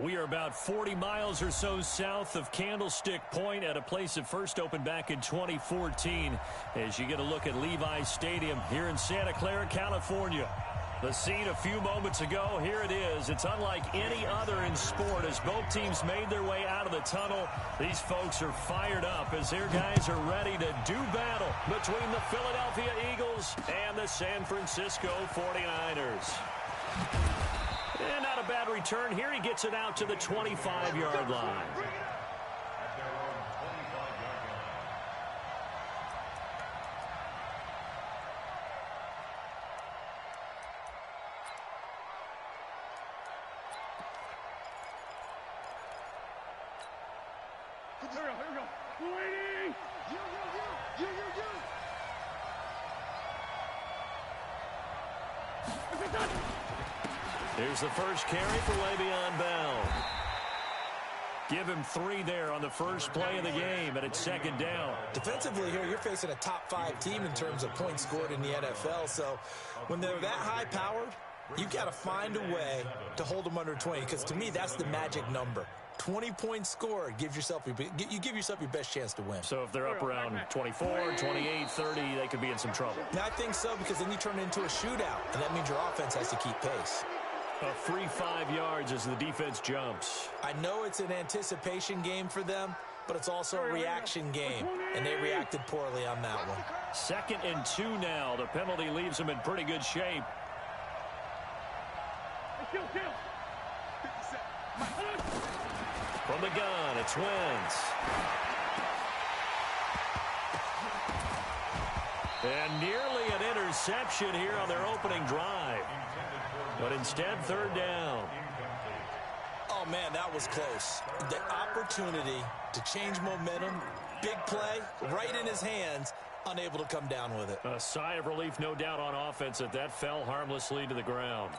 We are about 40 miles or so south of Candlestick Point at a place that first opened back in 2014 as you get a look at Levi's Stadium here in Santa Clara, California. The scene a few moments ago, here it is. It's unlike any other in sport as both teams made their way out of the tunnel. These folks are fired up as their guys are ready to do battle between the Philadelphia Eagles and the San Francisco 49ers. And not a bad return here. He gets it out to the 25-yard line. Here's the first carry for Le'Veon Bell. Give him 3 there on the first play of the game, and it's second down. Defensively here, you're facing a top-5 team in terms of points scored in the NFL, so when they're that high-powered, you've got to find a way to hold them under 20, because to me, that's the magic number. 20 points scored, you give yourself your best chance to win. So if they're up around 24, 28, 30, they could be in some trouble. Now, I think so, because then you turn it into a shootout, and that means your offense has to keep pace. A free 5 yards as the defense jumps. I know it's an anticipation game for them, but it's also a reaction game, and they reacted poorly on that one. 2nd and 2 now. The penalty leaves them in pretty good shape. From the gun, it's Wentz. And nearly an interception here on their opening drive. But instead, 3rd down. Oh, man, that was close. The opportunity to change momentum, big play, right in his hands, unable to come down with it. A sigh of relief, no doubt, on offense that fell harmlessly to the ground.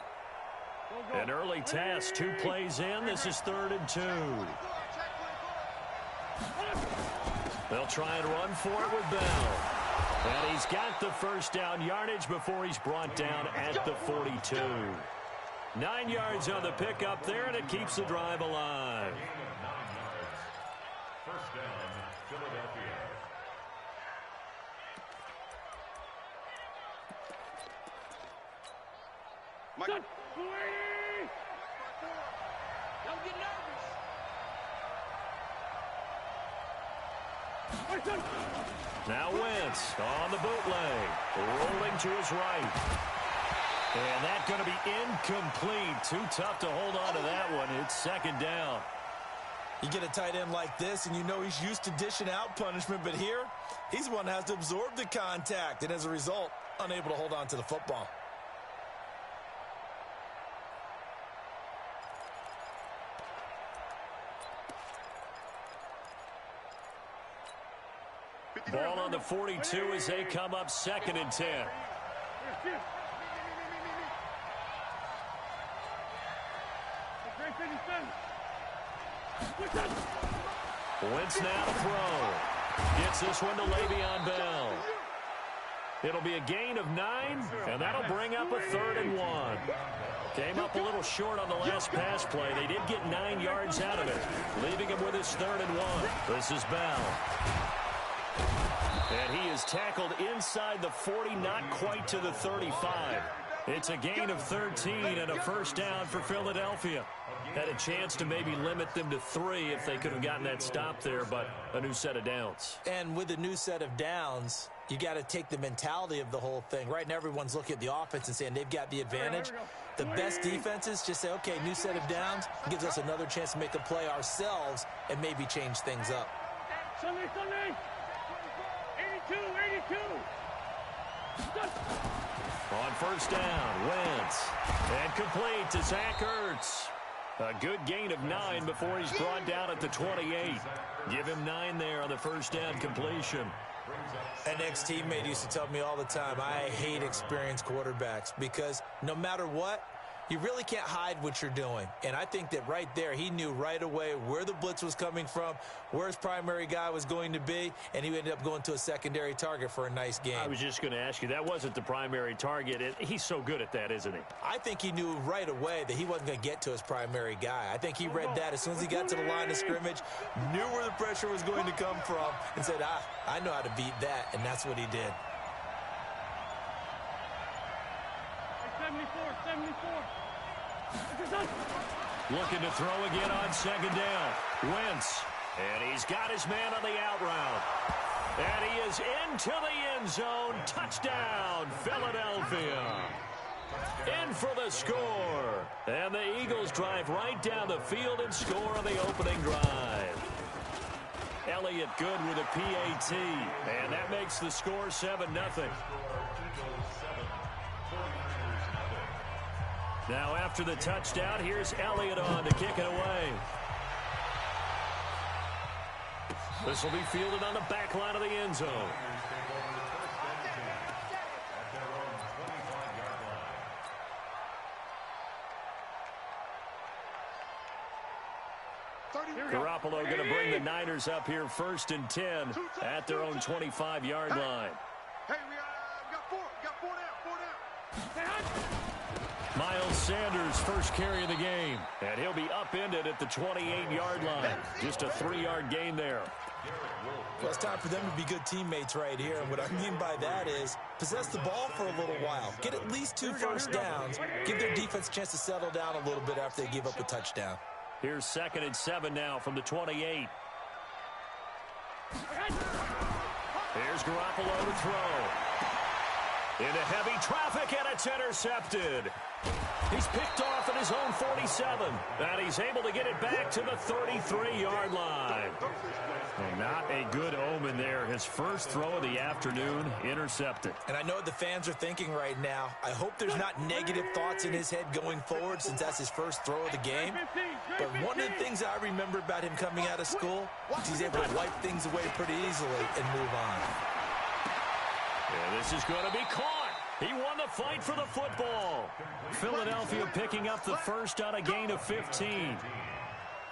An early test, 2 plays in. This is 3rd and 2. They'll try and run for it with Bell. And he's got the first down yardage before he's brought down at the 42. 9 yards on the pickup there, and it keeps the drive alive. First down, Philadelphia. Mike. Don't get nervous. Now Wentz on the bootleg, rolling to his right. And that's going to be incomplete. Too tough to hold on to that one. It's 2nd down. You get a tight end like this, and you know he's used to dishing out punishment, but here, he's the one that has to absorb the contact, and as a result, unable to hold on to the football. Ball on the 42 as they come up 2nd and 10. Wentz now to throw. Gets this one to Le'Veon Bell. It'll be a gain of 9, and that'll bring up a 3rd and 1. Came up a little short on the last pass play. They did get 9 yards out of it, leaving him with his 3rd and 1. This is Bell. And he is tackled inside the 40, not quite to the 35. It's a gain of 13 and a first down for Philadelphia. Had a chance to maybe limit them to 3 if they could have gotten that stop there, but a new set of downs. And with a new set of downs, you got to take the mentality of the whole thing. Right now, everyone's looking at the offense and saying they've got the advantage. The best defenses just say, okay, new set of downs gives us another chance to make a play ourselves and maybe change things up. Sunday. 82. On first down, Wentz. And complete to Zach Ertz. A good gain of 9 before he's brought down at the 28. Give him 9 there on the first down completion. An ex-teammate used to tell me all the time, I hate experienced quarterbacks because no matter what, You really can't hide what you're doing. And I think that right there, he knew right away where the blitz was coming from, where his primary guy was going to be, and he ended up going to a secondary target for a nice game. I was just going to ask you, that wasn't the primary target. He's so good at that, isn't he? I think he knew right away that he wasn't going to get to his primary guy. I think he read that as soon as he got to the line of scrimmage, knew where the pressure was going to come from, and said, I know how to beat that, and that's what he did. 74. Looking to throw again on second down. Wentz. And he's got his man on the out route. And he is into the end zone. Touchdown, Philadelphia. In for the score. And the Eagles drive right down the field and score on the opening drive. Elliott good with a PAT. And that makes the score 7-0. Now after the touchdown, here's Elliott on to kick it away. This will be fielded on the back line of the end zone. Garoppolo going to bring the Niners up here 1st and 10 at their own 25-yard line. Hey, we got four down. Miles Sanders first carry of the game, and he'll be upended at the 28-yard line. Just a 3-yard gain there. Well, it's time for them to be good teammates right here. And what I mean by that is possess the ball for a little while. Get at least 2 first downs. Give their defense a chance to settle down a little bit after they give up a touchdown. Here's 2nd and 7 now from the 28. Here's Garoppolo to throw. Into heavy traffic, and it's intercepted. He's picked off at his own 47, and he's able to get it back to the 33-yard line. And not a good omen there. His first throw of the afternoon intercepted. And I know what the fans are thinking right now. I hope there's not negative thoughts in his head going forward since that's his first throw of the game. But one of the things I remember about him coming out of school is he's able to wipe things away pretty easily and move on. Yeah, this is going to be caught. He won the fight for the football. Philadelphia picking up the first on a gain of 15.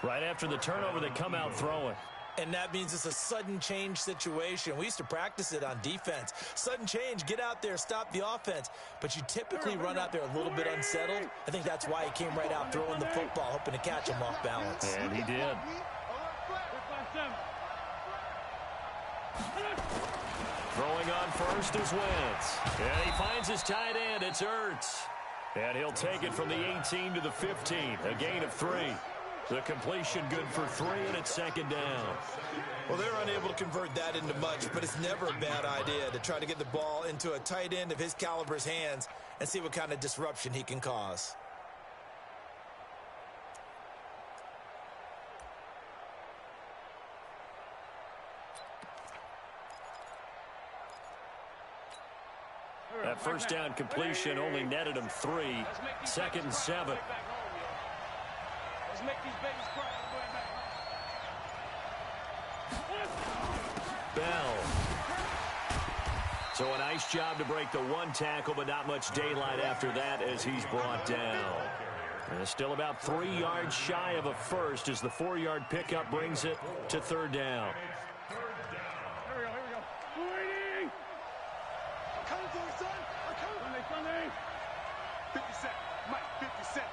Right after the turnover, they come out throwing. And that means it's a sudden change situation. We used to practice it on defense. Sudden change, get out there, stop the offense. But you typically run out there a little bit unsettled. I think that's why he came right out throwing the football, hoping to catch him off balance. And he did. Throwing on first is Wentz. And he finds his tight end. It's Ertz. And he'll take it from the 18 to the 15. A gain of 3. The completion good for 3, and it's 2nd down. Well, they're unable to convert that into much, but it's never a bad idea to try to get the ball into a tight end of his caliber's hands and see what kind of disruption he can cause. That first down completion only netted him 3. 2nd and 7. Let's make these babies cry. Bell. So a nice job to break the 1 tackle, but not much daylight after that as he's brought down. And still about 3 yards shy of a first as the 4-yard pickup brings it to 3rd down. Here we go. Waiting. I'm coming for you, son. I'm coming. Sunday. 50 Cent. Mike, 50 Cent.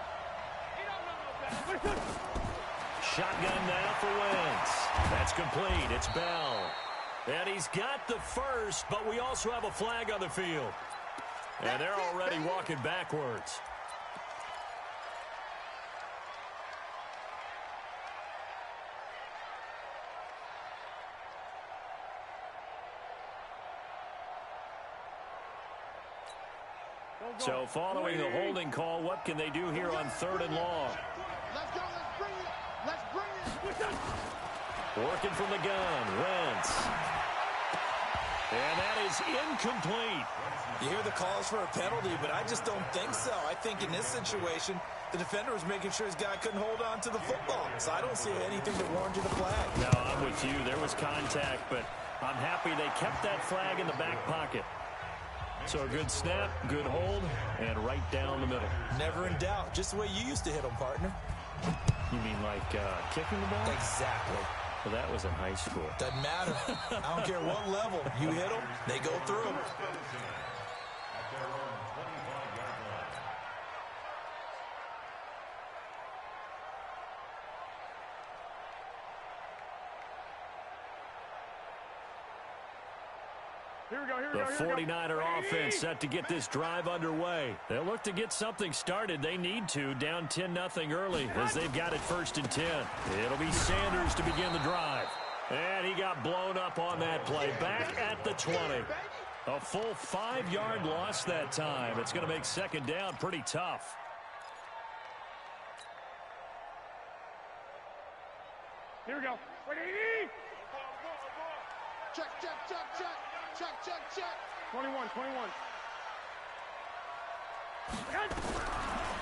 Shotgun now for Wentz. That's complete. It's Bell. And he's got the first, but we also have a flag on the field. And they're already walking backwards. So following the holding call, what can they do here on 3rd and long? Let's go. Let's bring it. Working from the gun, Wentz. And that is incomplete. You hear the calls for a penalty, but I just don't think so. I think in this situation, the defender was making sure his guy couldn't hold on to the football. So I don't see anything that warranted a flag. No, I'm with you. There was contact, but I'm happy they kept that flag in the back pocket. So a good snap, good hold, and right down the middle. Never in doubt. Just the way you used to hit them, partner. You mean like kicking the ball? Exactly. Well, that was in high school. Doesn't matter. I don't care what level. You hit them, they go through. Here we go, here we The go, here we go. 49er offense set to get this drive underway. They'll look to get something started. They need to, down 10-0 early as they've got it 1st and 10. It'll be Sanders to begin the drive. And he got blown up on that play. Back at the 20. A full 5-yard loss that time. It's going to make 2nd down pretty tough. Here we go. 180. Check, check, check, check. Check, check, check. 21, 21.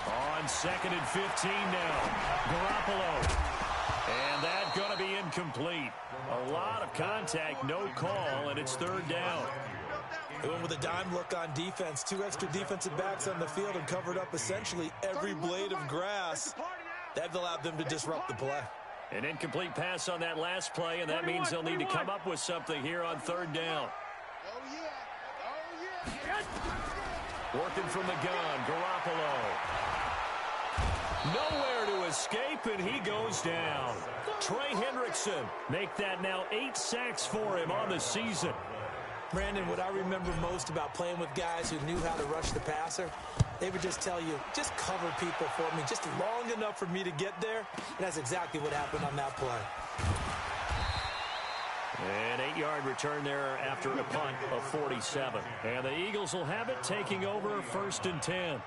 On 2nd and 15 now. Garoppolo. And that's going to be incomplete. A lot of contact, no call, and it's 3rd down. They went with a dime look on defense. 2 extra defensive backs on the field and covered up essentially every blade of grass. That allowed them to disrupt the play. An incomplete pass on that last play, and that means they'll need to come up with something here on 3rd down. Working from the gun, Garoppolo. Nowhere to escape, and he goes down. Trey Hendrickson make that now 8 sacks for him on the season. Brandon, what I remember most about playing with guys who knew how to rush the passer, they would just tell you, just cover people for me, just long enough for me to get there. And that's exactly what happened on that play. An 8-yard return there after a punt of 47. And the Eagles will have it, taking over 1st and 10.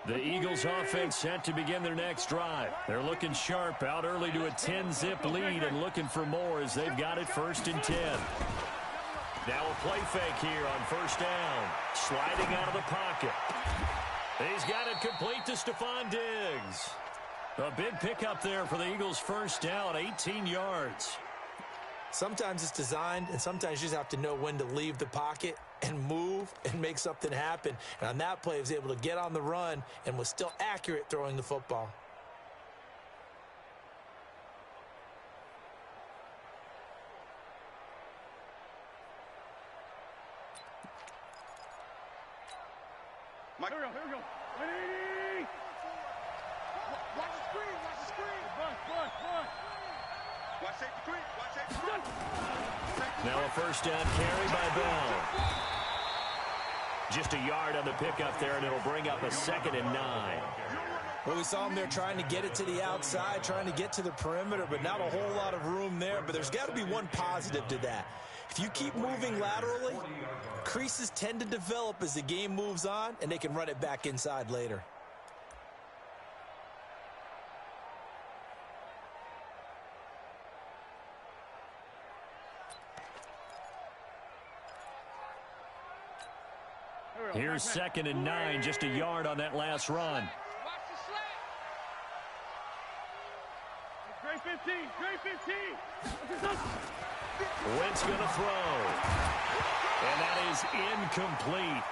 The Eagles offense set to begin their next drive. They're looking sharp, out early to a 10-zip lead and looking for more as they've got it 1st and 10. Now a play fake here on 1st down. Sliding out of the pocket. He's got it complete to Stephon Diggs. A big pickup there for the Eagles' 1st down, 18 yards. Sometimes it's designed, and sometimes you just have to know when to leave the pocket and move and make something happen. And on that play, he was able to get on the run and was still accurate throwing the football. Here we go, here we go. 180. Watch the screen, watch the screen. Bus. Watch safety screen, watch safety screen. Now a 1st down carry by Bell. Just a yard on the pickup there, and it'll bring up a 2nd and 9. Well, we saw him there trying to get it to the outside, trying to get to the perimeter, but not a whole lot of room there. But there's got to be one positive to that. If you keep moving laterally, creases tend to develop as the game moves on, and they can run it back inside later. Here's 2nd and 9, just a yard on that last run. Watch the slant. Great 15, great 15. Wentz going to throw. And that is incomplete.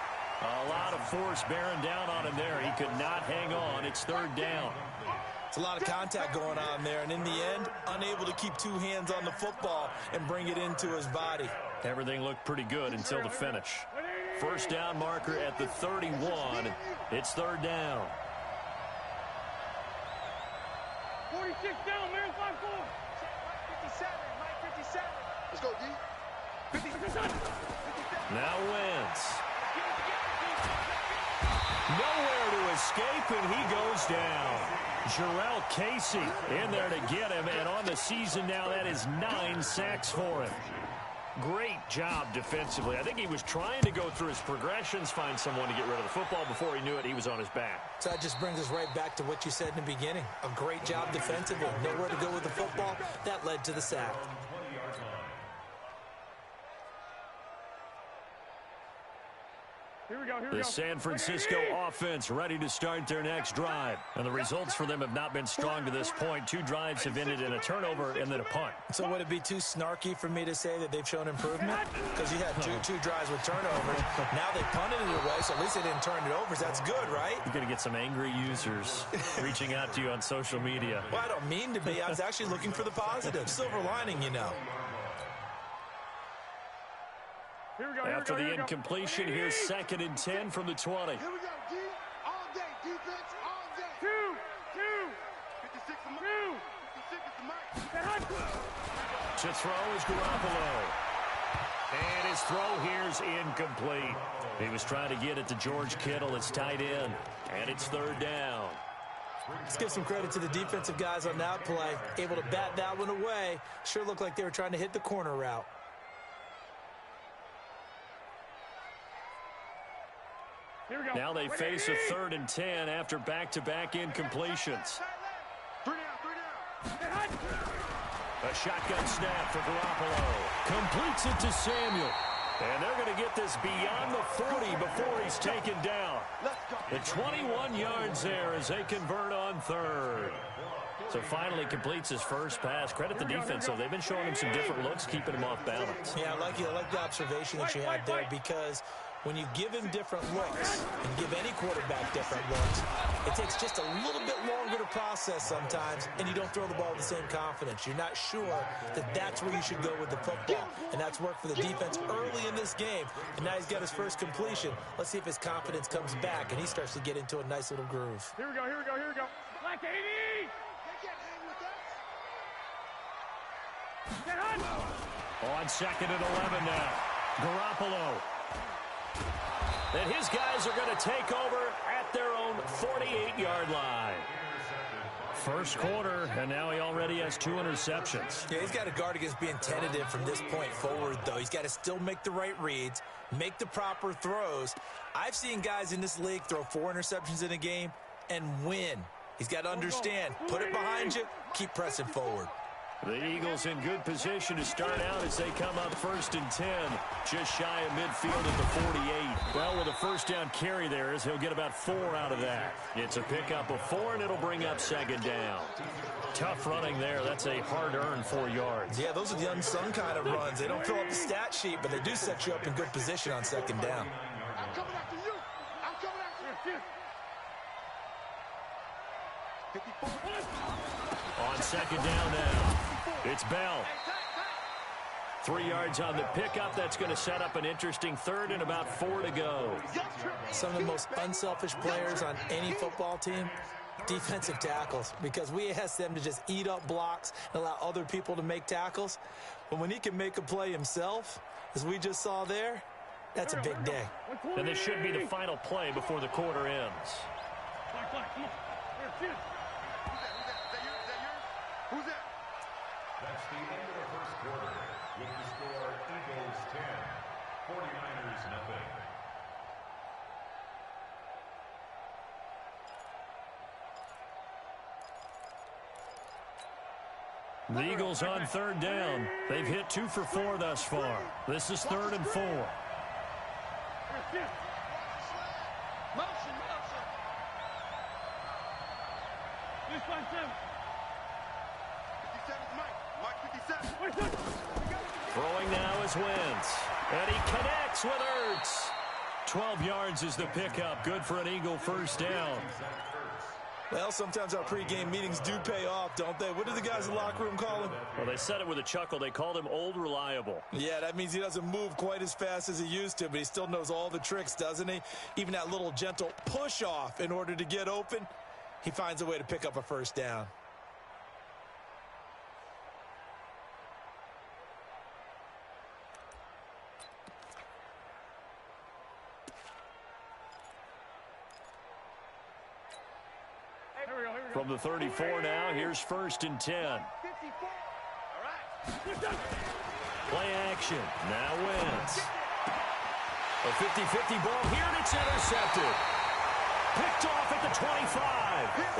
A lot of force bearing down on him there. He could not hang on. It's 3rd down. It's a lot of contact going on there, and in the end, unable to keep 2 hands on the football and bring it into his body. Everything looked pretty good until the finish. 1st down marker at the 31. It's 3rd down. 46 down, man, 5-4. Mike 57, Mike 57. Let's go, D. 57. Now Wentz. Nowhere to escape, and he goes down. Jarrell Casey in there to get him, and on the season now, that is 9 sacks for him. Great job defensively. I think he was trying to go through his progressions, find someone to get rid of the football. Before he knew it, he was on his back. So that just brings us right back to what you said in the beginning. A great job defensively. Nowhere to go with the football. That led to the sack. The San Francisco offense ready to start their next drive. And the results for them have not been strong to this point. 2 drives have ended in a turnover and then a punt. So would it be too snarky for me to say that they've shown improvement? Because you had two drives with turnovers. Now they punted it away, so at least they didn't turn it over. So that's good, right? You're going to get some angry users reaching out to you on social media. Well, I don't mean to be. I was actually looking for the positive. Silver lining, you know. After the incompletion, here's 2nd and 10 from the 20. Here we go, D. All day. Defense all day. 56 is the mic. To throw is Garoppolo. And his throw here's incomplete. He was trying to get it to George Kittle. It's tight end. And it's 3rd down. Let's give some credit to the defensive guys on that play. Able to bat that one away. Sure looked like they were trying to hit the corner route. Now they face a 3rd and 10 after back-to-back incompletions. 3 down. A shotgun snap for Garoppolo. Completes it to Samuel. And they're going to get this beyond the 40 before he's taken down. The 21 yards there as they convert on 3rd. So finally completes his first pass. Credit the defense, though. They've been showing him some different looks, keeping him off balance. Yeah, I like the observation that you had there, because when you give him different looks and give any quarterback different looks, it takes just a little bit longer to process sometimes, and you don't throw the ball with the same confidence. You're not sure that that's where you should go with the football, and that's worked for the defense early in this game, and now he's got his first completion. Let's see if his confidence comes back, and he starts to get into a nice little groove. Here we go. Black 80! On 2nd and 11 now. Garoppolo. And his guys are going to take over at their own 48-yard line. First quarter, and now he already has 2 interceptions. Yeah, he's got to guard against being tentative from this point forward, though. He's got to still make the right reads, make the proper throws. I've seen guys in this league throw 4 interceptions in a game and win. He's got to understand, put it behind you, keep pressing forward. The Eagles in good position to start out as they come up 1st and 10, just shy of midfield at the 48. Well, with a first down carry there, he'll get about 4 out of that. It's a pickup of 4, and it'll bring up 2nd down. Tough running there. That's a hard-earned 4 yards. Yeah, those are the unsung kind of runs. They don't fill up the stat sheet, but they do set you up in good position on 2nd down. I'm coming after you. I'm coming after you. 54. On 2nd down now, it's Bell. 3 yards on the pickup. That's going to set up an interesting 3rd and about 4 to go. Some of the most unselfish players on any football team, defensive tackles, because we ask them to just eat up blocks and allow other people to make tackles. But when he can make a play himself, as we just saw there, that's a big day. And this should be the final play before the quarter ends. Who's that? That's the end of the first quarter with the score Eagles 10, 49ers nothing. The Eagles on 3rd down. They've hit 2 for 4 thus far. This is 3rd and 4. Motion. This one, too. 57 is Mike. Mike 57. Throwing now is Wentz. And he connects with Ertz. 12 yards is the pickup. Good for an Eagle first down. Well, sometimes our pregame meetings do pay off, don't they? What do the guys in the locker room call him? Well, they said it with a chuckle. They called him Old Reliable. Yeah, that means he doesn't move quite as fast as he used to, but he still knows all the tricks, doesn't he? Even that little gentle push-off in order to get open, he finds a way to pick up a first down. From the 34 now, here's 1st and 10. 54. All right. Play action. Now Wentz. A 50-50 ball here, and it's intercepted. Picked off at the 25.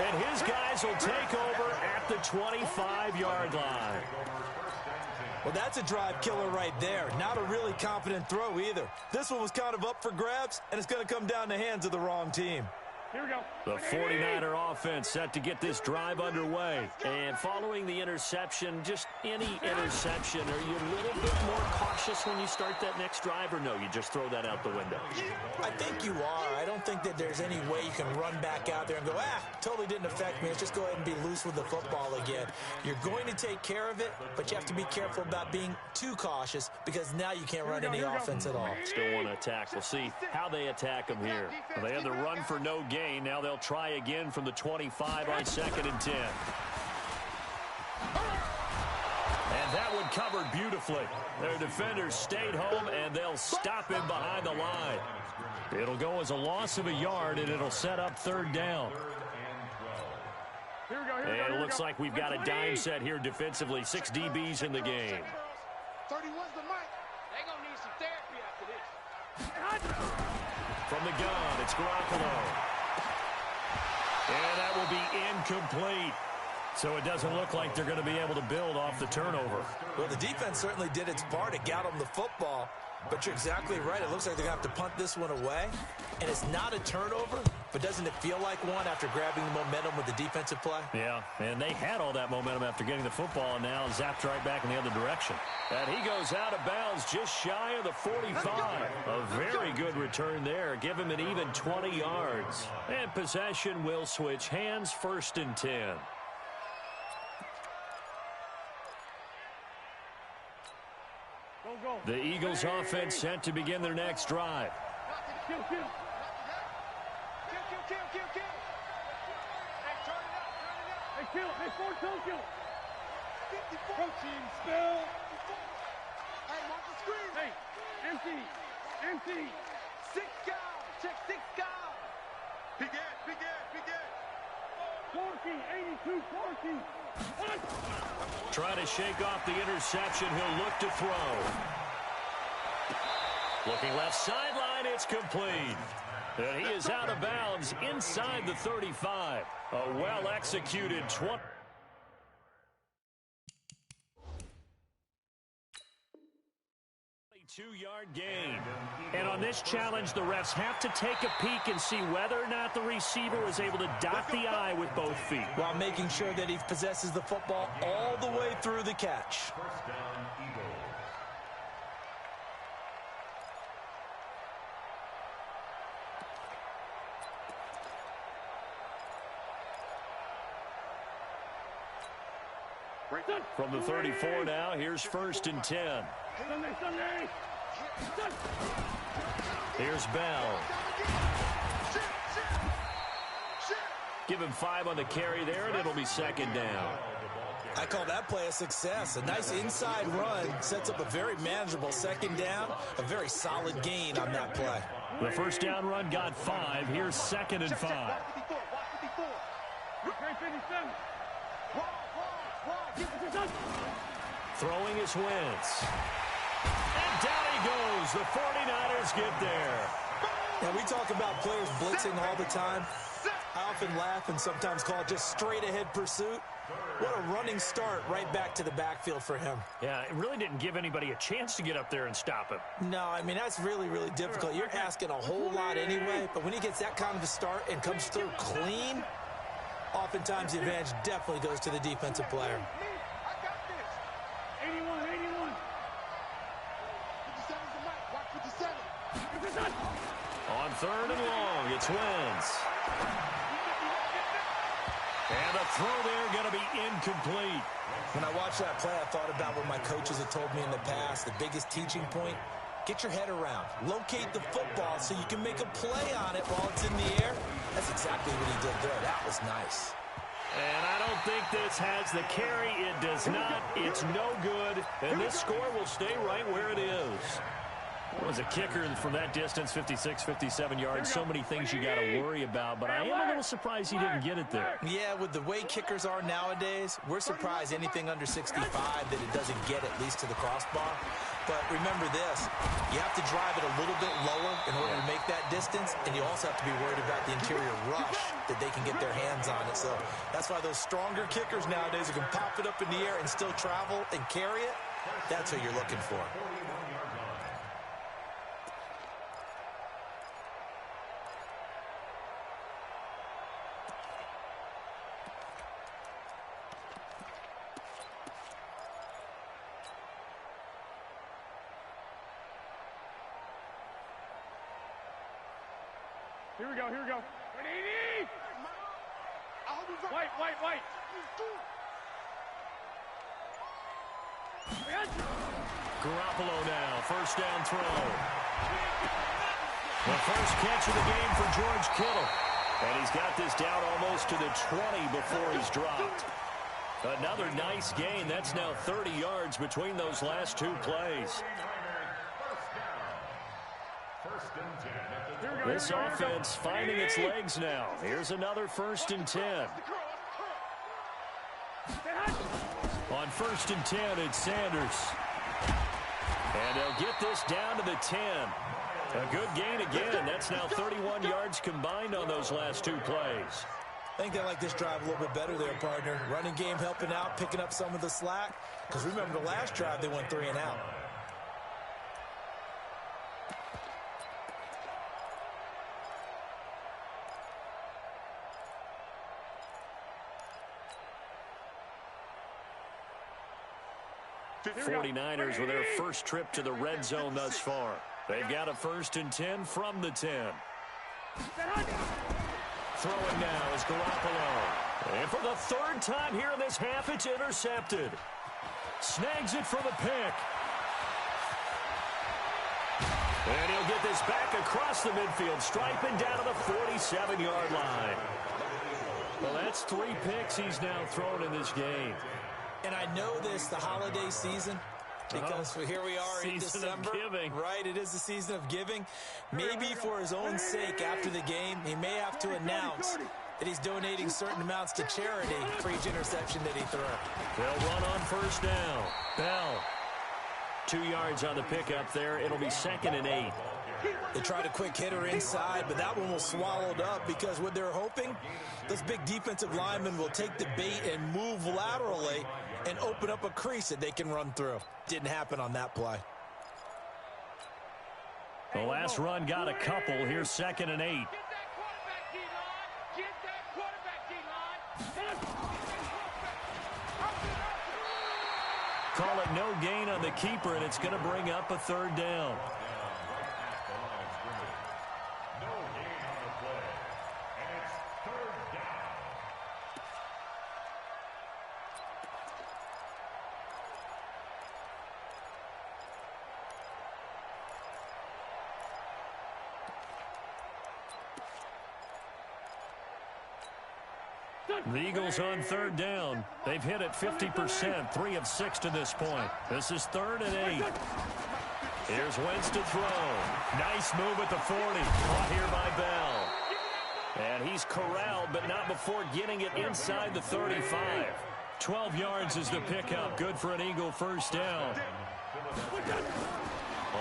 And his guys will take over at the 25-yard line. Well, that's a drive killer right there. Not a really confident throw either. This one was kind of up for grabs, and it's going to come down the hands of the wrong team. Here we go. The 49er offense set to get this drive underway. And following the interception, just any interception, are you a little bit more cautious when you start that next drive, or no, you just throw that out the window? I think you are. I don't think that there's any way you can run back out there and go, totally didn't affect me. Let's just go ahead and be loose with the football again. You're going to take care of it, but you have to be careful about being too cautious because now you can't run any offense at all. Still want to attack. We'll see how they attack them here. Well, they had the run for no gain. Now they'll try again from the 25 on 2nd and 10. And that one covered beautifully. Their defenders stayed home, and they'll stop him behind the line. It'll go as a loss of a yard, and it'll set up 3rd down. And it looks like we've got a dime set here defensively. 6 DBs in the game. 31's the mic. They're going to need some therapy after this. From the gun, it's Garoppolo. And that will be incomplete. So it doesn't look like they're going to be able to build off the turnover. Well, the defense certainly did its part. It got them the football. But you're exactly right. It looks like they're going to have to punt this one away. And it's not a turnover, but doesn't it feel like one after grabbing the momentum with the defensive play? Yeah, and they had all that momentum after getting the football, and now zapped right back in the other direction. And he goes out of bounds just shy of the 45. A very good return there. Give him an even 20 yards. And possession will switch hands, 1st and 10. The Eagles offense set to begin their next drive. Kill. Kill. Hey, kill. Hey, kill. 54. Team still. Hey, watch the screen. Hey, empty. 6 guys. Check 6 guys. Begin. 82, 40. Try to shake off the interception. He'll look to throw. Looking left sideline, it's complete. And he is out of bounds inside the 35. A well-executed 22-yard gain. And on this challenge, the refs have to take a peek and see whether or not the receiver was able to dot the I with both feet, while making sure that he possesses the football all the way through the catch. 1st down, Eagles. From the 34 now, here's 1st and 10. Sunday. Here's Bell. Give him 5 on the carry there, and it'll be 2nd down. I call that play a success. A nice inside run sets up a very manageable 2nd down. A very solid gain on that play. The 1st down run got 5. Here's 2nd and 5. Throwing is Wentz. And down he goes. The 49ers get there. Now, we talk about players blitzing all the time. I often laugh and sometimes call it just straight-ahead pursuit. What a running start right back to the backfield for him. Yeah, it really didn't give anybody a chance to get up there and stop him. No, I mean, that's really, really difficult. You're asking a whole lot anyway, but when he gets that kind of a start and comes through clean, oftentimes the advantage definitely goes to the defensive player. 81. 57's the mic. Watch 57. On 3rd and long, it's Wentz. And the throw there going to be incomplete. When I watched that play, I thought about what my coaches had told me in the past. The biggest teaching point, get your head around. Locate the football so you can make a play on it while it's in the air. That's exactly what he did there. That was nice. And I don't think this has the carry. It does not. It's no good. And this score will stay right where it is. Was a kicker from that distance, 56, 57 yards. So many things you got to worry about, but I am a little surprised he didn't get it there. Yeah, with the way kickers are nowadays, we're surprised anything under 65 that it doesn't get at least to the crossbar. But remember this, you have to drive it a little bit lower in order to make that distance, and you also have to be worried about the interior rush that they can get their hands on it. So that's why those stronger kickers nowadays who can pop it up in the air and still travel and carry it, That's what you're looking for. Here we go, here we go. Ready? Wait. Garoppolo now, first down throw. The first catch of the game for George Kittle. And he's got this down almost to the 20 before he's dropped. Another nice gain. That's now 30 yards between those last two plays. This offense finding its legs now. Here's another 1st and 10. On 1st and 10, it's Sanders. And they'll get this down to the 10. A good gain again. That's now 31 yards combined on those last two plays. I think they like this drive a little bit better there, partner. Running game helping out, picking up some of the slack. Because remember the last drive, they went 3 and out. The 49ers with their first trip to the red zone thus far. They've got a 1st and 10 from the 10. Throwing now is Garoppolo. And for the 3rd time here in this half, it's intercepted. Snags it for the pick. And he'll get this back across the midfield, striping down to the 47-yard line. Well, that's 3 picks he's now thrown in this game. And I know this, the holiday season, because here we are in December. Giving. Right, it is the season of giving. Maybe for his own sake after the game, he may have to announce that he's donating certain amounts to charity for each interception that he threw. They'll run on 1st down. Bell. 2 yards on the pickup there. It'll be 2nd and 8. They tried a quick hitter inside, but that one was swallowed up because what they're hoping, those big defensive linemen will take the bait and move laterally and open up a crease that they can run through. Didn't happen on that play. The last run got a couple. Here's 2nd and 8. Call it no gain on the keeper, and it's going to bring up a 3rd down. The Eagles on 3rd down. They've hit it 50%, 3 of 6 to this point. This is 3rd and 8. Here's Wentz to throw. Nice move at the 40. Caught here by Bell. And he's corralled, but not before getting it inside the 35. 12 yards is the pickup. Good for an Eagle 1st down.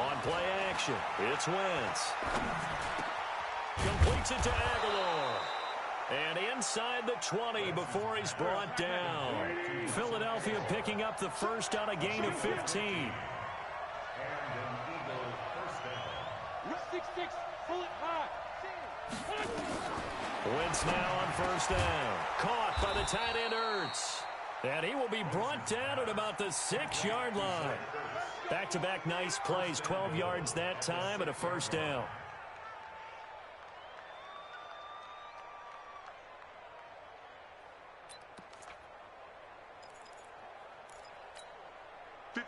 On play action, it's Wentz. Completes it to Aguilar. And inside the 20 before he's brought down. Philadelphia picking up the 1st on a gain of 15. Wentz now on 1st down. Caught by the tight end Ertz. And he will be brought down at about the 6-yard line. Back-to-back nice plays. 12 yards that time and a 1st down.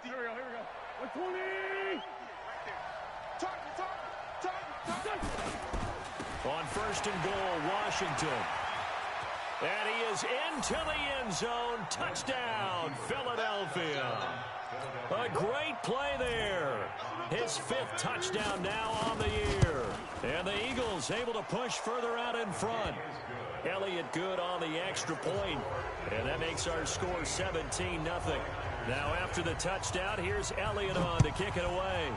Here we go. 120! On 1st and goal, Washington. And he is into the end zone. Touchdown, Philadelphia. A great play there. His 5th touchdown now on the year. And the Eagles able to push further out in front. Elliott good on the extra point. And that makes our score 17-0. Now after the touchdown, here's Elliott on to kick it away.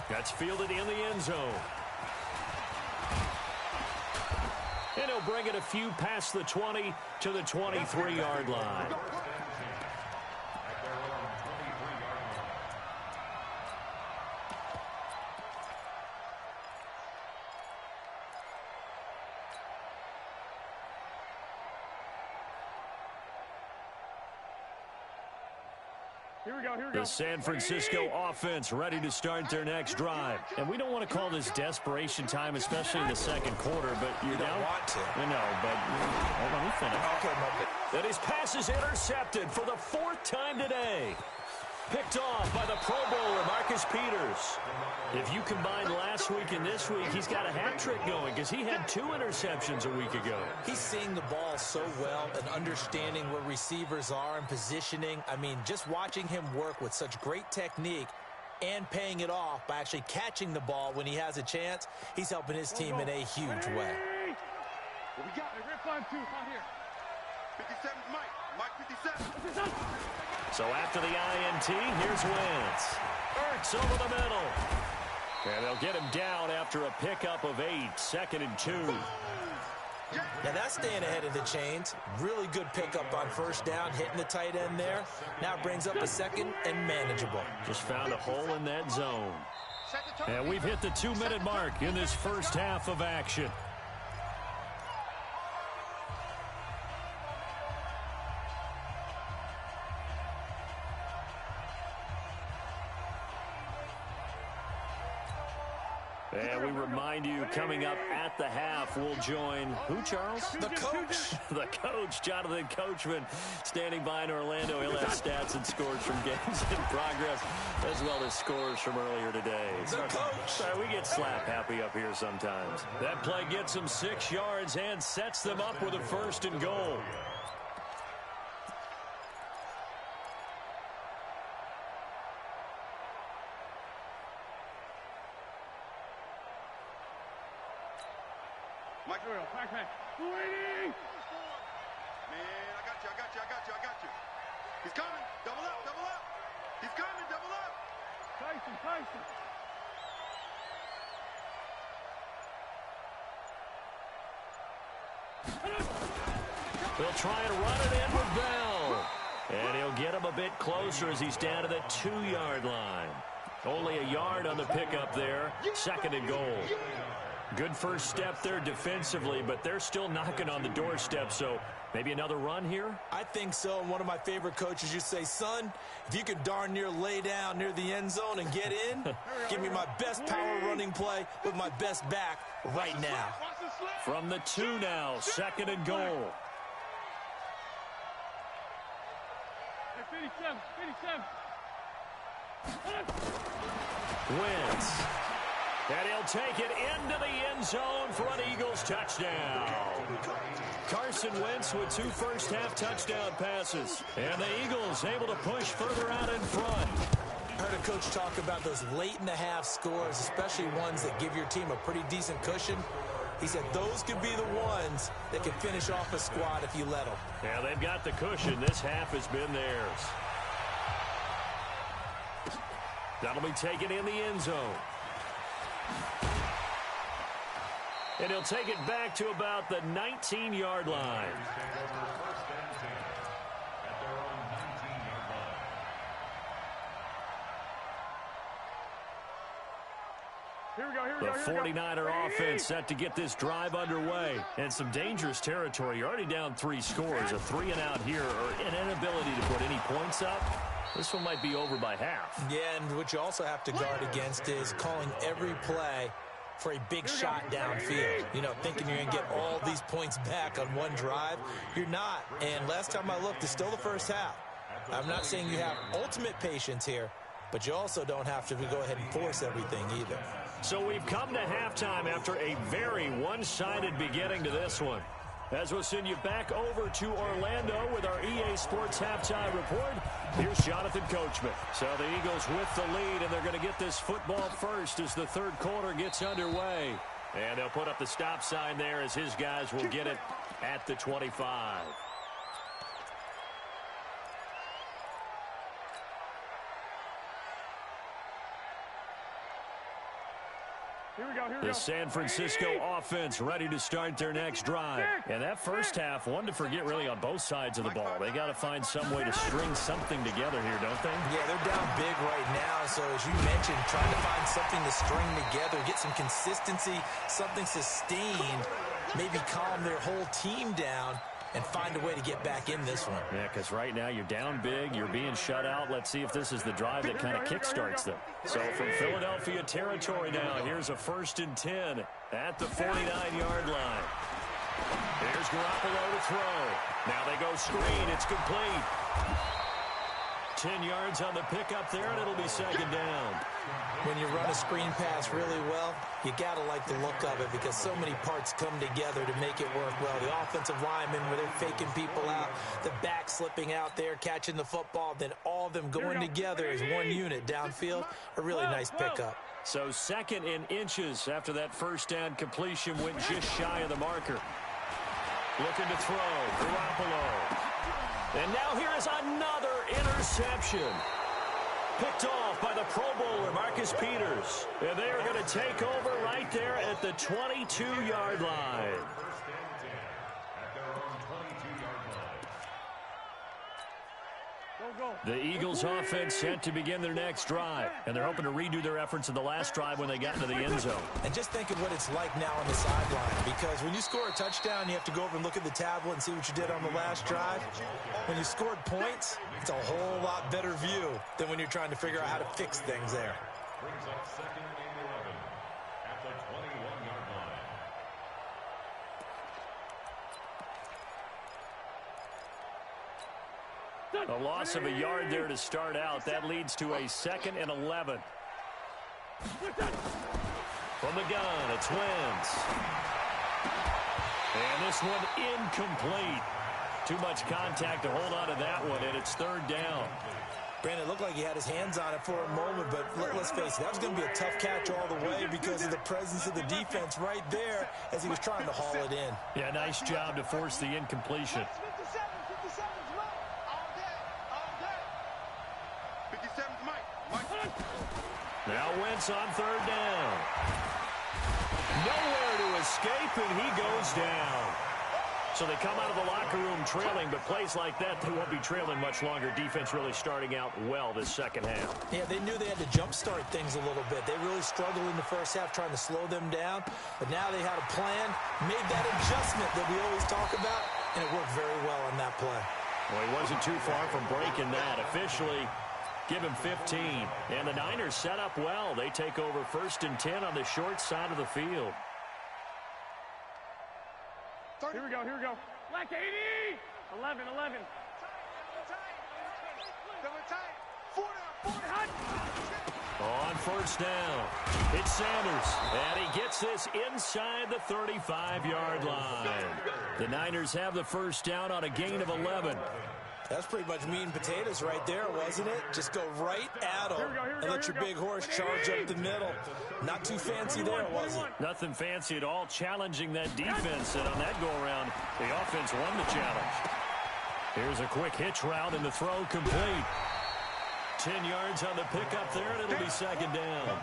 That's fielded in the end zone. And he'll bring it a few past the 20 to the 23-yard line. The San Francisco offense ready to start their next drive. And we don't want to call this desperation time, especially in the second quarter, but you're down. Want to. I know, but hold on, we finish. Okay, Mark. And his pass is intercepted for the 4th time today. Picked off by the Pro Bowler, Marcus Peters. If you combine last week and this week, he's got a hat trick going because he had 2 interceptions a week ago. He's seeing the ball so well and understanding where receivers are and positioning. I mean, just watching him work with such great technique and paying it off by actually catching the ball when he has a chance, he's helping his team in a huge way. What we got? Red 5-2, right here. 57, Mike 57. So after the INT, here's Wentz. Ertz over the middle. And they'll get him down after a pickup of 8, 2nd and 2. Now that's staying ahead of the chains. Really good pickup on first down, hitting the tight end there. Now brings up a 2nd and manageable. Just found a hole in that zone. And we've hit the 2-minute mark in this first half of action. And we remind you, coming up at the half, we'll join who, Charles? The coach. The coach, Jonathan Coachman, standing by in Orlando. He'll have stats and scores from games in progress, as well as scores from earlier today. The coach. Sorry, we get slap happy up here sometimes. That play gets them 6 yards and sets them up with a 1st and goal. Man, I got you. He's coming. Double up. He's coming, double up. Tyson. They'll try and run it in with Bell. And he'll get him a bit closer as he's down to the 2-yard line. Only a yard on the pickup there. 2nd and goal. Good first step there defensively, but they're still knocking on the doorstep, so maybe another run here? I think so. And one of my favorite coaches used to say, son, if you could darn near lay down near the end zone and get in, give me my best power running play with my best back right now. From the 2 now, 2nd and goal. 57. Wentz. And he'll take it into the end zone for an Eagles touchdown. Carson Wentz with 2 first-half touchdown passes. And the Eagles able to push further out in front. I heard a coach talk about those late-in-the-half scores, especially ones that give your team a pretty decent cushion. He said those could be the ones that can finish off a squad if you let them. Yeah, they've got the cushion. This half has been theirs. That'll be taken in the end zone. And he'll take it back to about the 19-yard line. The 49er offense set to get this drive underway. And some dangerous territory. You're already down 3 scores. A 3-and-out here, or an inability to put any points up. This one might be over by half. Yeah, and what you also have to guard against is calling every play for a big shot downfield. You know, thinking you're going to get all these points back on one drive. You're not. And last time I looked, it's still the first half. I'm not saying you have ultimate patience here, but you also don't have to go ahead and force everything either. So we've come to halftime after a very one-sided beginning to this one. As we'll send you back over to Orlando with our EA Sports Halftime Report, here's Jonathan Coachman. So the Eagles with the lead, and they're going to get this football first as the third quarter gets underway. And they'll put up the stop sign there as his guys will get it at the 25. The San Francisco offense ready to start their next drive. And that first half, one to forget really on both sides of the ball. They got to find some way to string something together here, don't they? Yeah, they're down big right now. So as you mentioned, trying to find something to string together, get some consistency, something sustained, maybe calm their whole team down. and find a way to get back in this one. Yeah, because right now you're down big, you're being shut out. Let's see if this is the drive that kind of kickstarts them. So from Philadelphia territory now, here's a 1st and 10 at the 49-yard line. Here's Garoppolo to throw. Now they go screen. It's complete. 10 yards on the pickup there, and it'll be 2nd down. When you run a screen pass really well, you got to like the look of it because so many parts come together to make it work well. The offensive linemen, where they're faking people out, the back slipping out there, catching the football, then all of them going together as one unit downfield, a really nice pickup. So 2nd in inches after that 1st down completion went just shy of the marker. Looking to throw, Garoppolo. And now here is another interception. Picked off by the Pro Bowler, Marcus Peters. And they are going to take over right there at the 22-yard line. The Eagles offense set to begin their next drive, and they're hoping to redo their efforts in the last drive when they got into the end zone. And just think of what it's like now on the sideline, because when you score a touchdown, you have to go over and look at the tablet and see what you did on the last drive. When you scored points, it's a whole lot better view than when you're trying to figure out how to fix things there. Brings up 2nd and 11 at the 21-yard line. A loss of a yard there to start out. That leads to a 2nd and 11. From the gun, it's Wentz. And this one incomplete. Too much contact to hold on to that one, and it's 3rd down. Brandon, it looked like he had his hands on it for a moment, but let's face it, that was going to be a tough catch all the way because of the presence of the defense right there as he was trying to haul it in. Yeah, nice job to force the incompletion. 57's Mike. Now Wentz on 3rd down. Nowhere to escape, and he goes down. So they come out of the locker room trailing, but plays like that, they won't be trailing much longer. Defense really starting out well this 2nd half. Yeah, they knew they had to jumpstart things a little bit. They really struggled in the 1st half trying to slow them down, but now they had a plan, made that adjustment that we always talk about, and it worked very well on that play. Well, he wasn't too far from breaking that. Officially, give him 15. And the Niners set up well. They take over 1st and 10 on the short side of the field. Here we go. Black 80! 11. On 1st down, it's Sanders. And he gets this inside the 35-yard line. The Niners have the 1st down on a gain of 11. That's pretty much meat and potatoes right there, wasn't it? Just go right at them and let your big horse charge up the middle. Not too fancy there, was it? Nothing fancy at all, challenging that defense. And on that go-around, the offense won the challenge. Here's a quick hitch route, and the throw complete. 10 yards on the pickup there, and it'll be 2nd down.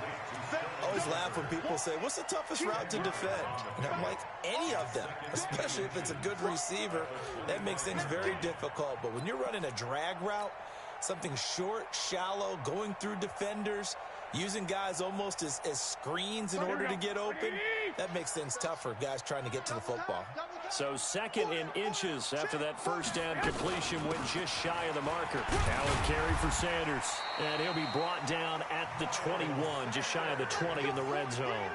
I always laugh when people say, what's the toughest route to defend? And I'm like, any of them, especially if it's a good receiver. That makes things very difficult. But when you're running a drag route, something short, shallow, going through defenders, using guys almost as screens in order to get open, that makes things tougher, guys trying to get to the football. So 2nd in inches after that 1st down completion went just shy of the marker. Now a carry for Sanders. And he'll be brought down at the 21, just shy of the 20 in the red zone.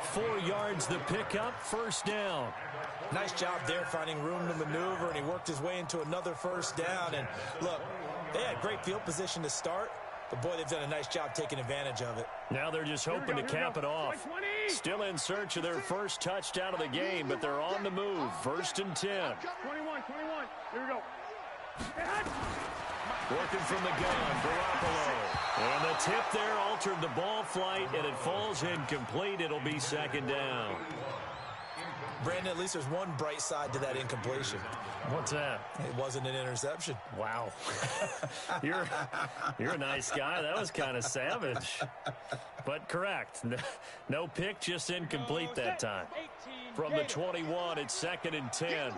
4 yards the pickup, 1st down. Nice job there finding room to maneuver, and he worked his way into another 1st down. And look, they had great field position to start, but boy, they've done a nice job taking advantage of it. Now they're just hoping to cap it off. Still in search of their first touchdown of the game, but they're on the move. 1st and 10. 21. Here we go. Working from the gun, Garoppolo. And the tip there altered the ball flight, and it falls incomplete. It'll be 2nd down. Brandon, at least there's one bright side to that incompletion. What's that? It wasn't an interception. Wow. You're a nice guy. That was kind of savage. But correct. No pick, just incomplete that time. From the 21, it's 2nd and 10.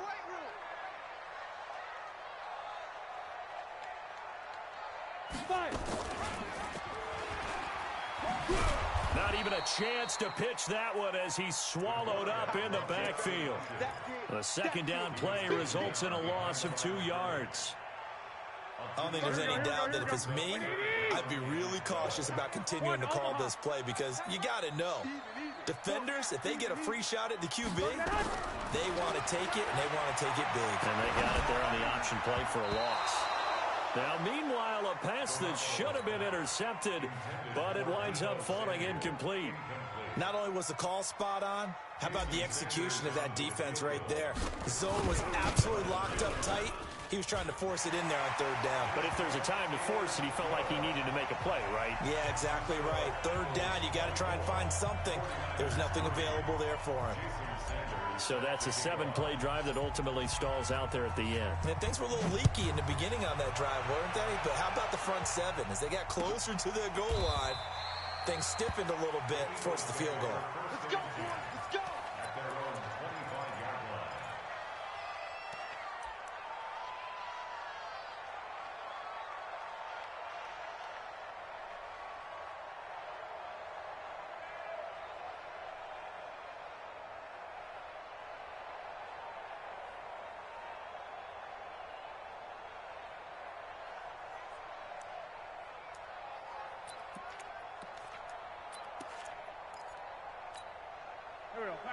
Not Not even a chance to pitch that one as he's swallowed up in the backfield. The second down play results in a loss of 2 yards. I don't think there's any doubt that if it's me, I'd be really cautious about continuing to call this play because you got to know, defenders, if they get a free shot at the QB, they want to take it, and they want to take it big. And they got it there on the option play for a loss. Now, meanwhile, a pass that should have been intercepted, but it winds up falling incomplete. Not only was the call spot on, how about the execution of that defense right there? The zone was absolutely locked up tight. He was trying to force it in there on third down. But if there's a time to force it, he felt like he needed to make a play, right? Yeah, exactly right. Third down, you got to try and find something. There's nothing available there for him. So that's a 7-play drive that ultimately stalls out there at the end. And things were a little leaky in the beginning on that drive, weren't they? But how about the front 7? As they got closer to their goal line, things stiffened a little bit, forced the field goal. Let's go, boys. Let's go. At their own 25-yard line.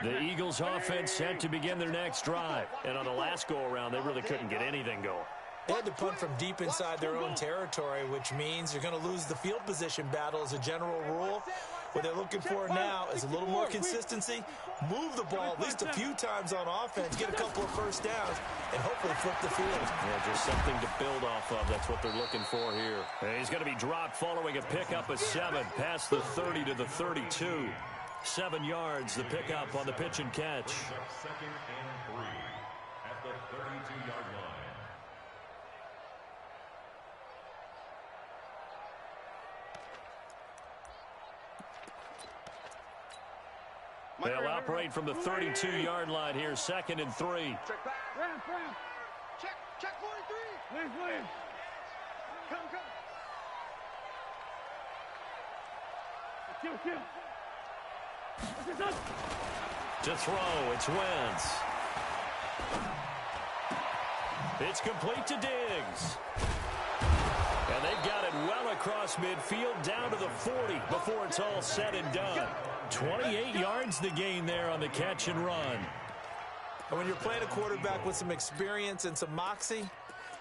The Eagles offense set to begin their next drive. And on the last go-around, they really couldn't get anything going. They had to punt from deep inside their own territory, which means you're going to lose the field position battle as a general rule. What they're looking for now is a little more consistency, move the ball at least a few times on offense, get a couple of first downs, and hopefully flip the field. Yeah, just something to build off of. That's what they're looking for here. And he's going to be dropped following a pickup of 7 past the 30 to the 32. 7 yards, the pickup on the pitch and catch. Second and 3 at the 32-yard line. They'll operate from the 32-yard line here, 2nd and 3. Check back. Check 43. Williams. Come. Kill. To throw, it's Wentz. It's complete to Diggs. And they've got it well across midfield down to the 40 before it's all said and done. 28 yards the gain there on the catch and run. And when you're playing a quarterback with some experience and some moxie,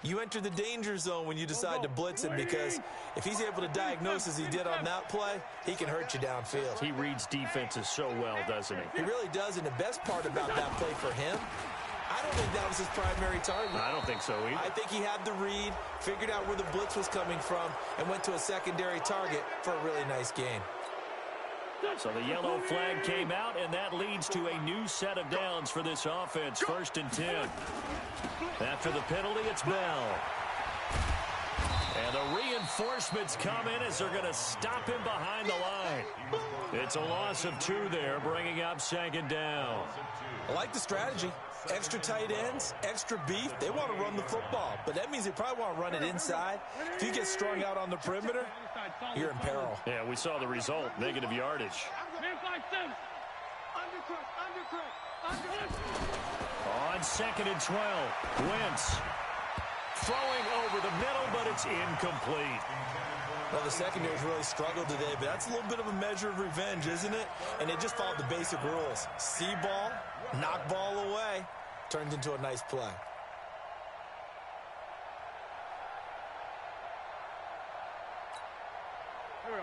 you enter the danger zone when you decide to blitz him, because if he's able to diagnose as he did on that play, he can hurt you downfield. He reads defenses so well, doesn't he? He really does, and the best part about that play for him, I don't think that was his primary target. I don't think so either. I think he had the read, figured out where the blitz was coming from, and went to a secondary target for a really nice gain. So the yellow flag came out, and that leads to a new set of downs for this offense. 1st and 10. After the penalty, it's Bell. And the reinforcements come in as they're going to stop him behind the line. It's a loss of 2 there, bringing up 2nd down. I like the strategy. Extra tight ends, extra beef. They want to run the football, but that means they probably want to run it inside. If you get strung out on the perimeter, you're in peril. Yeah, we saw the result, negative yardage. On 2nd and 12, Wentz throwing over the middle, but it's incomplete. Well, the secondary's really struggled today, but that's a little bit of a measure of revenge, isn't it? And they just followed the basic rules. See ball, knock ball away, turned into a nice play.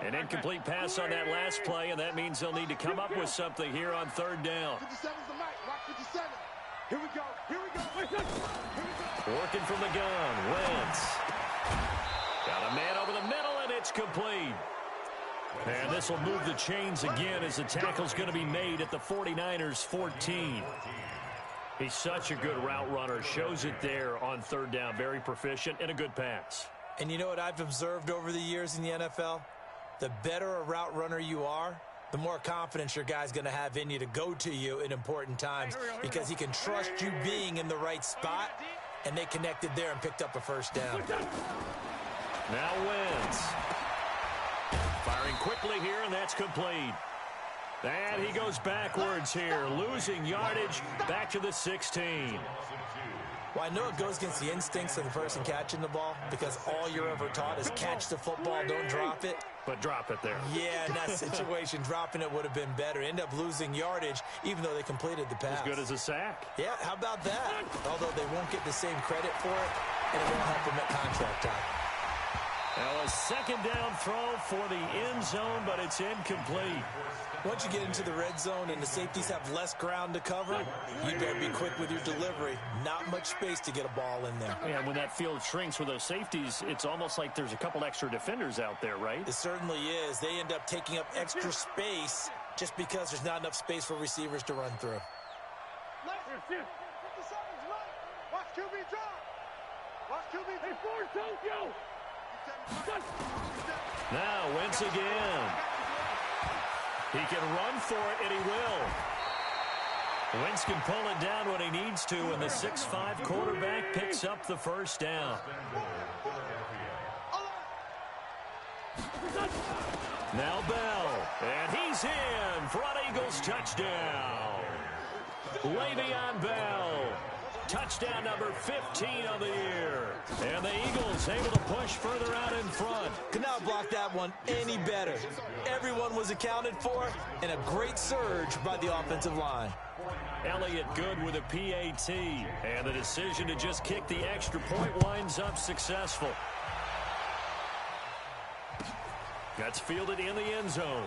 An incomplete pass on that last play, and that means they'll need to come up with something here on 3rd down. 57's the mic. Watch 57. Here we go. Working from the gun, Wentz. Got a man over the middle, and it's complete. And this will move the chains again as the tackle's going to be made at the 49ers 14. He's such a good route runner. Shows it there on 3rd down. Very proficient and a good pass. And you know what I've observed over the years in the NFL? The better a route runner you are, the more confidence your guy's going to have in you to go to you in important times, because he can trust you being in the right spot, and they connected there and picked up a 1st down. Now Wentz. Firing quickly here, and that's complete. And he goes backwards here, losing yardage back to the 16. Well, I know it goes against the instincts of the person catching the ball because all you're ever taught is catch the football, don't drop it. But drop it there. Yeah, in that situation, dropping it would have been better. End up losing yardage, even though they completed the pass. As good as a sack. Yeah, how about that? Although they won't get the same credit for it, and it won't help them at contract time. Now a second down throw for the end zone, but it's incomplete. Once you get into the red zone and the safeties have less ground to cover, you better be quick with your delivery. Not much space to get a ball in there. Yeah, when that field shrinks with those safeties, it's almost like there's a couple extra defenders out there, right? It certainly is. They end up taking up extra space just because there's not enough space for receivers to run through. Watch QB drop. Watch QB. Hey, forward, Tokyo. Now Wentz again. He can run for it, and he will. Wentz can pull it down when he needs to, and the 6'5" quarterback picks up the first down. Now Bell, and he's in for an Eagles touchdown. Le'Veon Bell. Touchdown number 15 of the year. And the Eagles able to push further out in front. Could not block that one any better. Everyone was accounted for, and a great surge by the offensive line. Elliott good with a PAT. And the decision to just kick the extra point winds up successful. That's fielded in the end zone.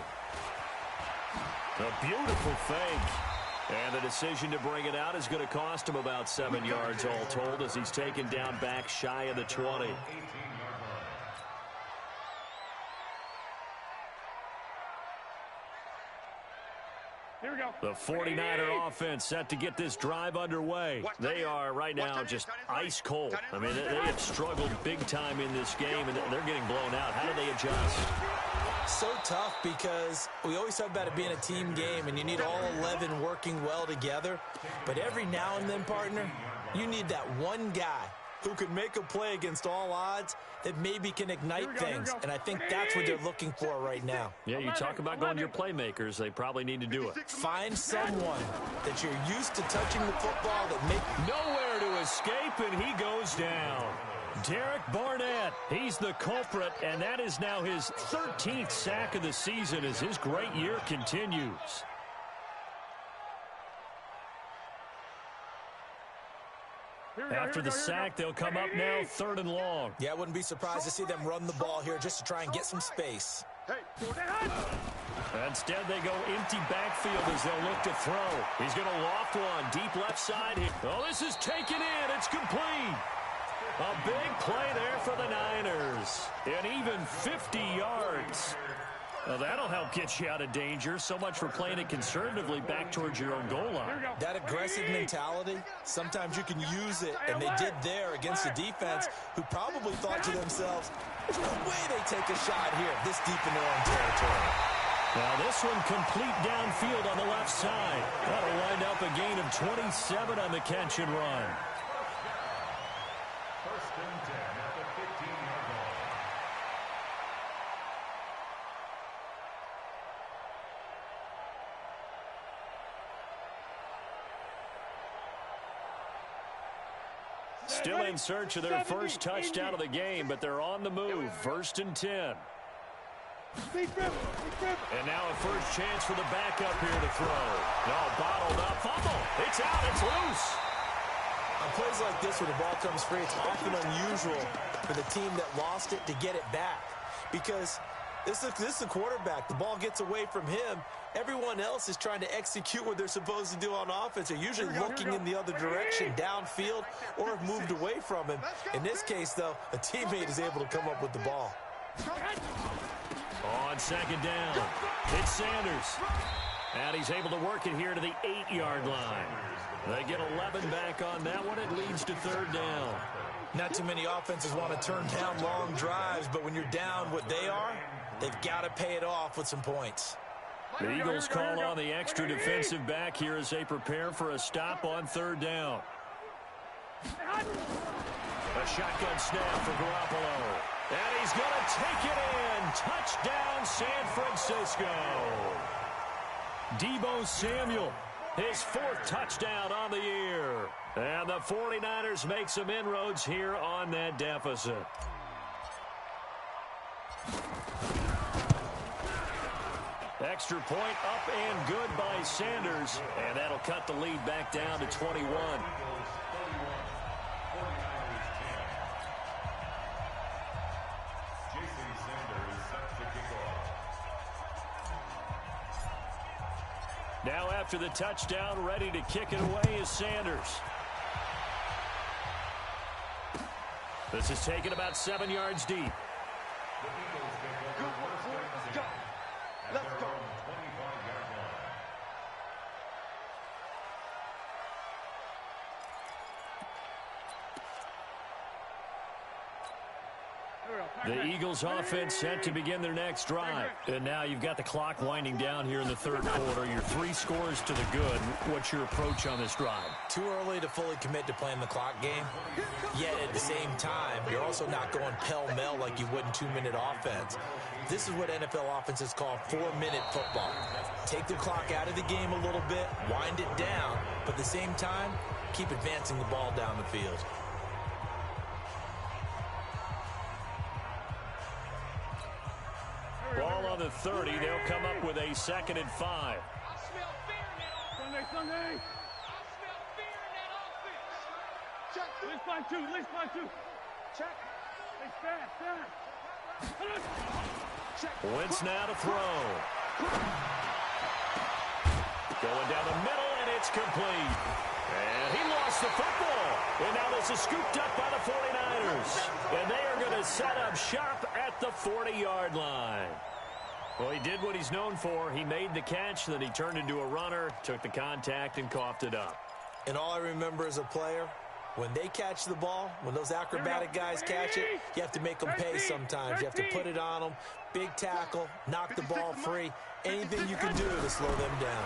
A beautiful fake. And the decision to bring it out is going to cost him about 7 yards all told as he's taken down back shy of the 20. Here we go. The 49er offense set to get this drive underway. They are right now just ice cold. I mean, they have struggled big time in this game, and they're getting blown out. How do they adjust? So tough because we always talk about it being a team game, and you need all 11 working well together. But every now and then, partner, you need that one guy who can make a play against all odds that maybe can ignite things. And I think that's what they're looking for right now. Yeah, you talk about going to your playmakers. They probably need to do it. Find someone that you're used to touching the football that make nowhere to escape, and he goes down. Derek Barnett, he's the culprit, and that is now his 13th sack of the season as his great year continues. After the sack, they'll come up now 3rd and long. Yeah, I wouldn't be surprised to see them run the ball here just to try and get some space. Instead, they go empty backfield as they'll look to throw. He's going to loft one deep left side here. Oh, this is taken in. It's complete. A big play there for the Niners. And even 50 yards. Well, that'll help get you out of danger. So much for playing it conservatively back towards your own goal line. That aggressive mentality, sometimes you can use it, and they did there against a defense who probably thought to themselves, there's no way they take a shot here this deep in their own territory. Now this one complete downfield on the left side. That'll wind up a gain of 27 on the catch and run. First and 10 at the 15-yard line. Still in search of their first touchdown of the game, but they're on the move. 1st and 10. And now a first chance for the backup here to throw. No, bottled up. Fumble. It's out. It's loose. On plays like this where the ball comes free, it's often unusual for the team that lost it to get it back. Because this is a quarterback. The ball gets away from him. Everyone else is trying to execute what they're supposed to do on offense. They're usually looking in the other direction, downfield, or have moved away from him. In this case, though, a teammate is able to come up with the ball. On 2nd down, it's Sanders. And he's able to work it here to the 8-yard line. They get 11 back on that one. It leads to 3rd down. Not too many offenses want to turn down long drives, but when you're down what they are, they've got to pay it off with some points. The Eagles call on the extra defensive back here as they prepare for a stop on 3rd down. A shotgun snap for Garoppolo. And he's going to take it in. Touchdown, San Francisco. Deebo Samuel, his 4th touchdown on the year. And the 49ers make some inroads here on that deficit. Extra point up and good by Sanders. And that'll cut the lead back down to 21. Now after the touchdown, ready to kick it away is Sanders. This is taken about 7 yards deep. Let's go. Let's go. The Eagles offense set to begin their next drive. And now you've got the clock winding down here in the 3rd quarter. Your 3 scores to the good. What's your approach on this drive? Too early to fully commit to playing the clock game. Yet at the same time, you're also not going pell-mell like you would in 2-minute offense. This is what NFL offenses call 4-minute football. Take the clock out of the game a little bit, wind it down, but at the same time, keep advancing the ball down the field. Ball on the 30. They'll come up with a 2nd and 5. I smell fear in that offense. Sunday. I smell fear in that offense. Check. Let's find 2. Let's find 2. Check. It's fast. Check. Wentz now to throw. Going down the middle, and it's complete. And he lost the football. And now this is scooped up by the 49ers. And they are going to set up shop at the 40-yard line. Well, he did what he's known for. He made the catch, then he turned into a runner, took the contact, and coughed it up. And all I remember as a player, when they catch the ball, when those acrobatic guys catch it, you have to make them pay sometimes. You have to put it on them, big tackle, knock the ball free, anything you can do to slow them down.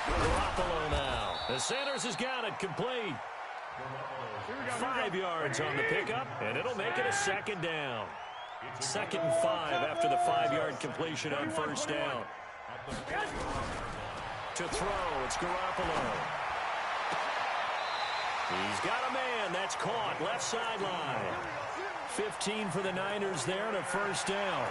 Garoppolo now. The Sanders has got it complete. 5 yards on the pickup, and it'll make it a 2nd down. 2nd and 5 after the 5-yard completion on 1st down. To throw, it's Garoppolo. He's got a man. That's caught. Left sideline. 15 for the Niners there and a 1st down.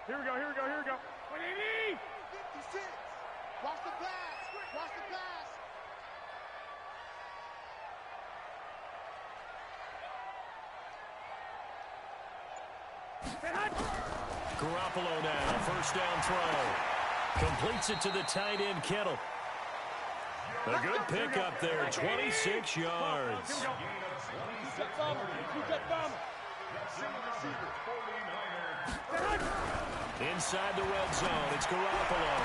Here we go. 180. 56. Watch the pass. Watch the pass. Garoppolo now. 1st down throw. Completes it to the tight end, Kittle. A good pickup there. 26 yards. Inside the red zone, it's Garoppolo.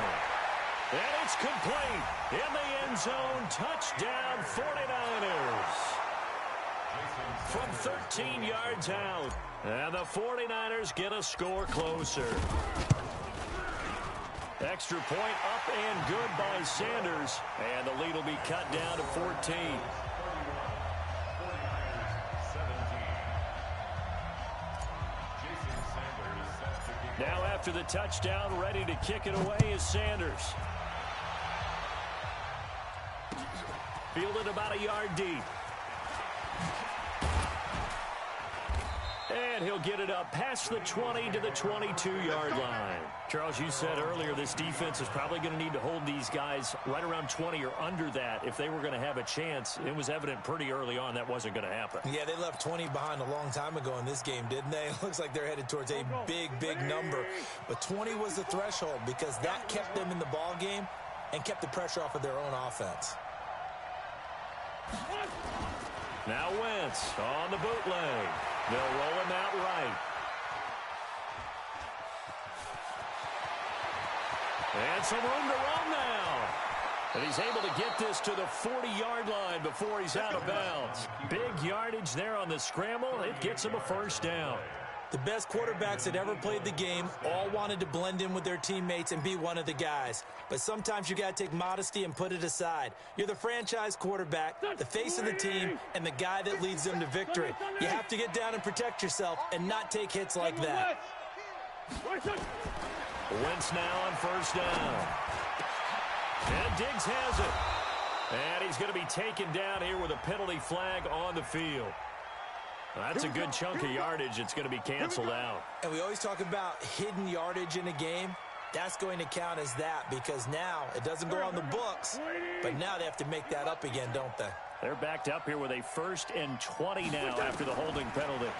And it's complete. In the end zone, touchdown 49ers. From 13 yards out. And the 49ers get a score closer. Extra point up and good by Sanders. And the lead will be cut down to 14. Now after the touchdown, ready to kick it away is Sanders. Fielded about a yard deep. And he'll get it up past the 20 to the 22-yard line. Charles, you said earlier this defense is probably going to need to hold these guys right around 20 or under that if they were going to have a chance. It was evident pretty early on that wasn't going to happen. Yeah, they left 20 behind a long time ago in this game, didn't they? It looks like they're headed towards a big, big number. But 20 was the threshold because that kept them in the ball game and kept the pressure off of their own offense. Now Wentz on the bootleg. They'll roll him out right. And some room to run now. And he's able to get this to the 40-yard line before he's out of bounds. Big yardage there on the scramble. It gets him a 1st down. The best quarterbacks that ever played the game all wanted to blend in with their teammates and be one of the guys. But sometimes you got to take modesty and put it aside. You're the franchise quarterback, the face of the team, and the guy that leads them to victory. You have to get down and protect yourself and not take hits like that. Wentz now on first down. And Diggs has it. And he's going to be taken down here with a penalty flag on the field. That's a good chunk of yardage. It's going to be canceled out. And we always talk about hidden yardage in a game. That's going to count as that because now it doesn't go on the books, but now they have to make that up again, don't they? They're backed up here with a 1st and 20 now after the holding penalty.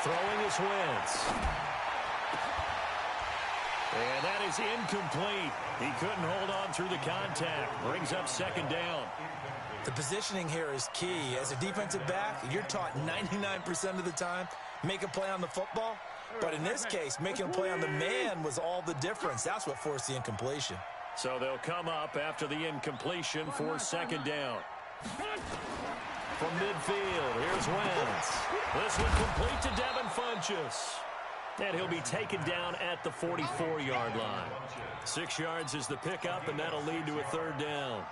Throwing is Wentz. And that is incomplete. He couldn't hold on through the contact. Brings up 2nd down. The positioning here is key. As a defensive back, you're taught 99% of the time, make a play on the football. But in this case, making a play on the man was all the difference. That's what forced the incompletion. So they'll come up after the incompletion for 2nd down. From midfield, here's Wentz. This one complete to Devin Funchess. And he'll be taken down at the 44-yard line. 6 yards is the pickup, and that'll lead to a 3rd down.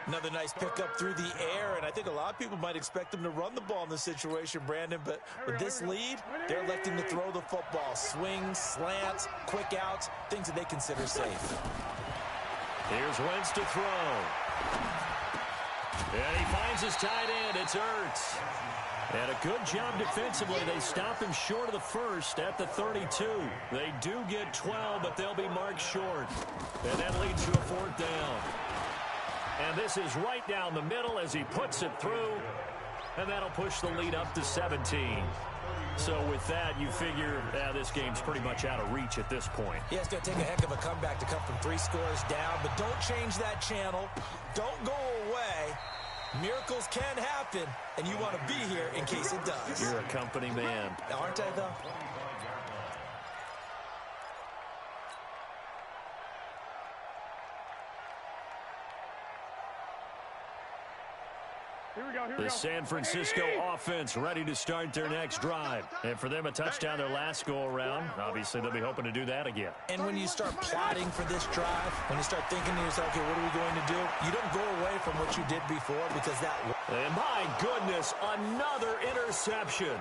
Another nice pickup through the air, and I think a lot of people might expect them to run the ball in this situation, Brandon, but with this lead, they're electing to throw the football. Swings, slants, quick outs, things that they consider safe. Here's Wentz to throw. And he finds his tight end. It's Ertz. And a good job defensively. They stop him short of the 1st at the 32. They do get 12, but they'll be marked short. And that leads to a 4th down. And this is right down the middle as he puts it through. And that'll push the lead up to 17. So with that, you figure this game's pretty much out of reach at this point. Yeah, it's going to take a heck of a comeback to come from 3 scores down. But don't change that channel. Don't go away. Miracles can happen, and you want to be here in case it does. You're a company man. Aren't I, though? The San Francisco offense ready to start their next drive. And for them, a touchdown their last go-around. Obviously, they'll be hoping to do that again. And when you start plotting for this drive, when you start thinking to yourself, okay, what are we going to do? You don't go away from what you did before because that... And my goodness, another interception.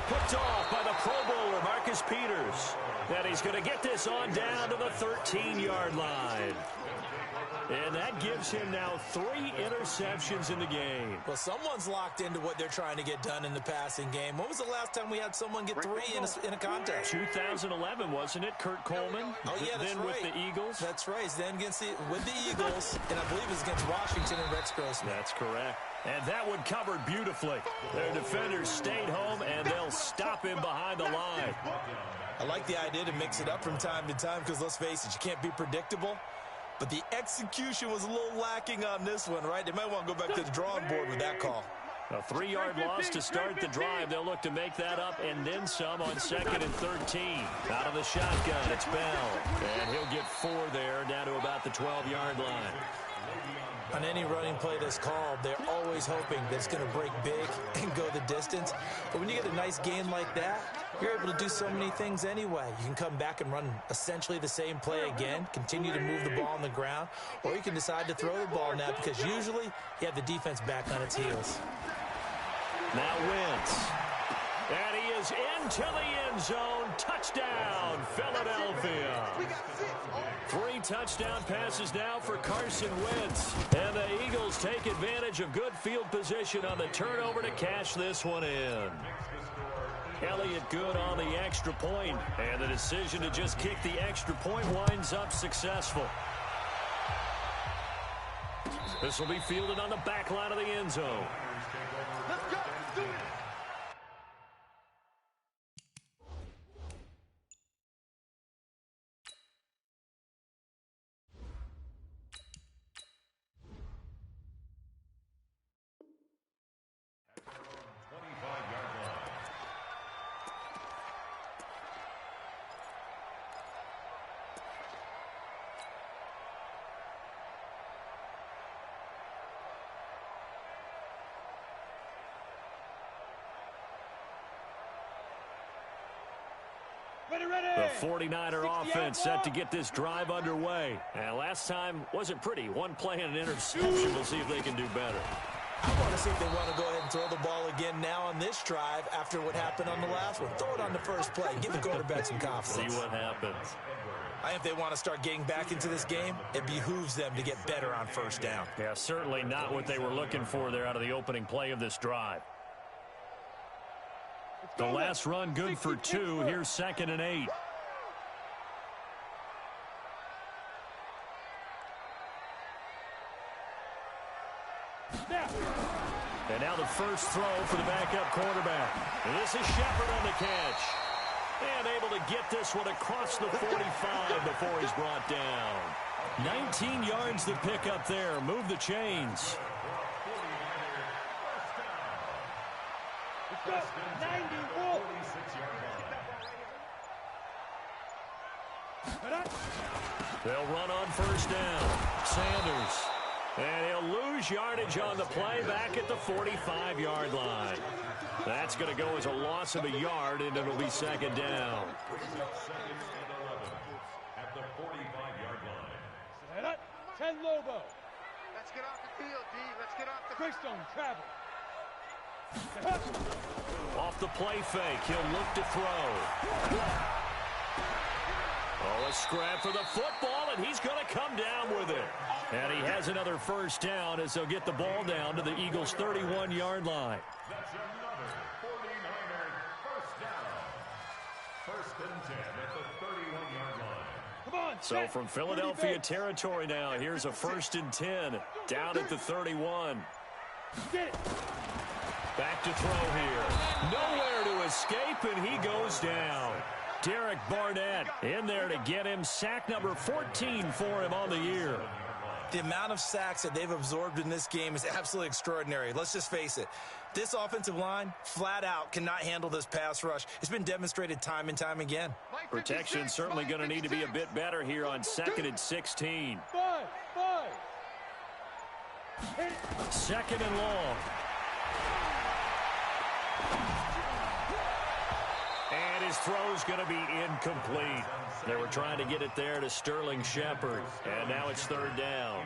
Picked off by the Pro Bowler, Marcus Peters. And he's going to get this on down to the 13-yard line. And that gives him now 3 interceptions in the game. Well, someone's locked into what they're trying to get done in the passing game. When was the last time we had someone get 3 in a contest? 2011, wasn't it? Kurt Coleman? Oh, yeah, that's then right. with the Eagles? That's right. Then with the Eagles, and I believe it's against Washington and Rex Grossman. That's correct. And that one covered beautifully. Their defenders stayed home, and they'll stop him behind the line. I like the idea to mix it up from time to time because, let's face it, you can't be predictable. But the execution was a little lacking on this one, right? They might want to go back to the drawing board with that call. A 3-yard loss to start the drive. They'll look to make that up and then some on 2nd and 13. Out of the shotgun, it's Bell. And he'll get 4 there, down to about the 12-yard line. On any running play that's called, they're always hoping that it's going to break big and go the distance. But when you get a nice gain like that, you're able to do so many things anyway. You can come back and run essentially the same play again, continue to move the ball on the ground, or you can decide to throw the ball now because usually you have the defense back on its heels. Now Wentz. And he is into the end zone. Touchdown, Philadelphia. 3 touchdown passes now for Carson Wentz. And the Eagles take advantage of good field position on the turnover to cash this one in. Elliott good on the extra point. And the decision to just kick the extra point winds up successful. This will be fielded on the back line of the end zone. Let's go. Let's do it. The 49er offense set to get this drive underway. And last time wasn't pretty. One play and an interception. We'll see if they can do better. I want to see if they want to go ahead and throw the ball again now on this drive after what happened on the last one. Throw it on the first play. Give the quarterback some confidence. See what happens. I think they want to start getting back into this game. It behooves them to get better on first down. Yeah, certainly not what they were looking for there out of the opening play of this drive. The last run good for 2. Here's 2nd and 8. And now the first throw for the backup quarterback. And this is Shepard on the catch. And able to get this one across the 45 before he's brought down. 19 yards to pick up there. Move the chains. They'll run on first down. Sanders. And he'll lose yardage on the play back at the 45-yard line. That's going to go as a loss of a yard, and it'll be 2nd down. At the 45-yard line. Set up. 10 Lobo. Let's get off the field, D. Let's get off the Quickstone, travel. Off the play fake, he'll look to throw. Oh, a scrap for the football, and he's going to come down with it. And he has another first down as they'll get the ball down to the Eagles' 31-yard line. That's another 49er first down. 1st and 10 at the 31-yard line. Come on. So from Philadelphia territory now, here's a 1st and 10 down at the 31. Get it. Back to throw here. Nowhere to escape, and he goes down. Derek Barnett in there to get him. Sack number 14 for him on the year. The amount of sacks that they've absorbed in this game is absolutely extraordinary. Let's just face it. This offensive line, flat out, cannot handle this pass rush. It's been demonstrated time and time again. Protection certainly going to need to be a bit better here on 2nd and 16. 5. 2nd and long. And his throw's going to be incomplete. They were trying to get it there to Sterling Shepard. And now it's 3rd down.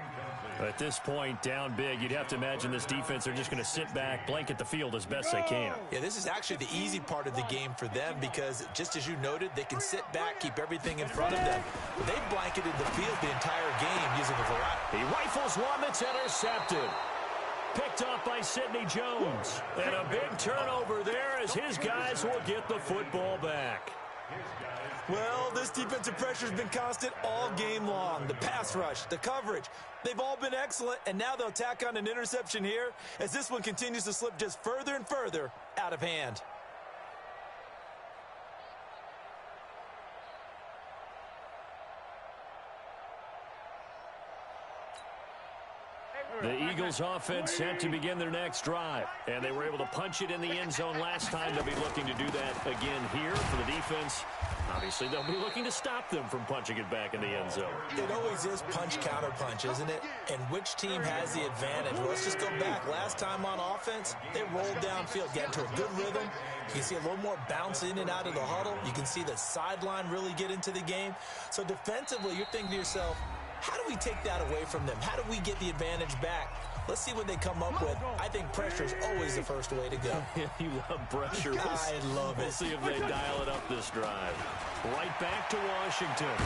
At this point, down big, you'd have to imagine this defense are just going to sit back, blanket the field as best they can. Yeah, this is actually the easy part of the game for them because, just as you noted, they can sit back, keep everything in front of them. They've blanketed the field the entire game using a variety. He rifles one that's intercepted. Picked off by Sidney Jones. And a big turnover there as his guys will get the football back. Well, this defensive pressure has been constant all game long. The pass rush, the coverage, they've all been excellent, and now they'll tack on an interception here as this one continues to slip just further and further out of hand. The Eagles offense set to begin their next drive. And they were able to punch it in the end zone last time. They'll be looking to do that again here for the defense. Obviously, they'll be looking to stop them from punching it back in the end zone. It always is punch, counter punch, isn't it? And which team has the advantage? Well, let's just go back. Last time on offense, they rolled downfield, got into a good rhythm. You can see a little more bounce in and out of the huddle. You can see the sideline really get into the game. So defensively, you're thinking to yourself, how do we take that away from them? How do we get the advantage back? Let's see what they come up with. I think pressure is always the first way to go. You love pressure. I love it. We'll see if they dial it up this drive. Right back to Washington.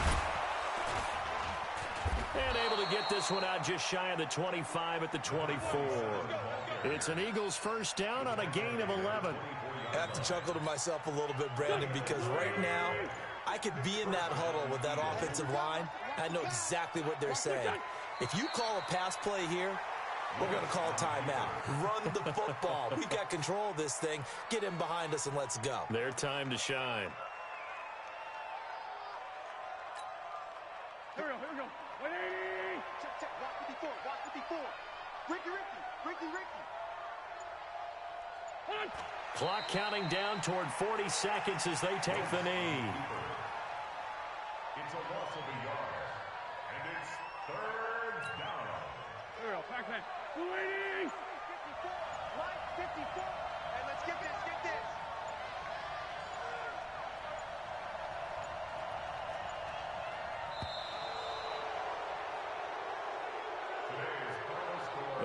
And able to get this one out just shy of the 25 at the 24. It's an Eagles first down on a gain of 11. I have to chuckle to myself a little bit, Brandon, because right now I could be in that huddle with that offensive line. I know exactly what they're saying. If you call a pass play here, we're going to call a timeout. Run the football. We got control of this thing. Get him behind us and let's go. Their time to shine. Here we go. 180. Check. Watch 54. Watch 54. Ricky. Clock counting down toward 40 seconds as they take the knee. It's a loss of a yard. And it's 3rd down. Here we go. Back. 280. 54. Line 54. And let's get this.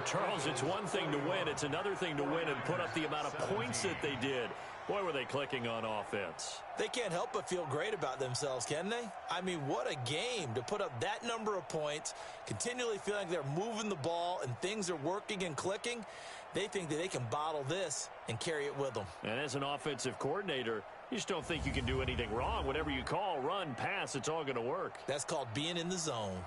Charles, it's one thing to win. It's another thing to win and put up the amount of points that they did. Boy, were they clicking on offense. They can't help but feel great about themselves, can they? I mean, what a game to put up that number of points, continually feeling they're moving the ball and things are working and clicking. They think that they can bottle this and carry it with them. And as an offensive coordinator, you just don't think you can do anything wrong. Whatever you call, run, pass, it's all going to work. That's called being in the zone.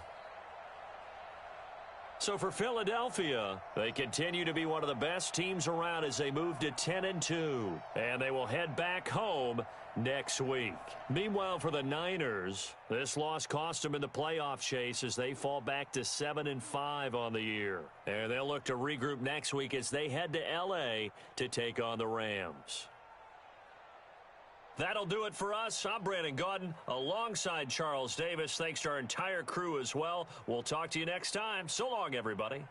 So for Philadelphia, they continue to be one of the best teams around as they move to 10-2. And they will head back home next week. Meanwhile, for the Niners, this loss cost them in the playoff chase as they fall back to 7-5 on the year. And they'll look to regroup next week as they head to L.A. to take on the Rams. That'll do it for us. I'm Brandon Gaudin alongside Charles Davis. Thanks to our entire crew as well. We'll talk to you next time. So long, everybody.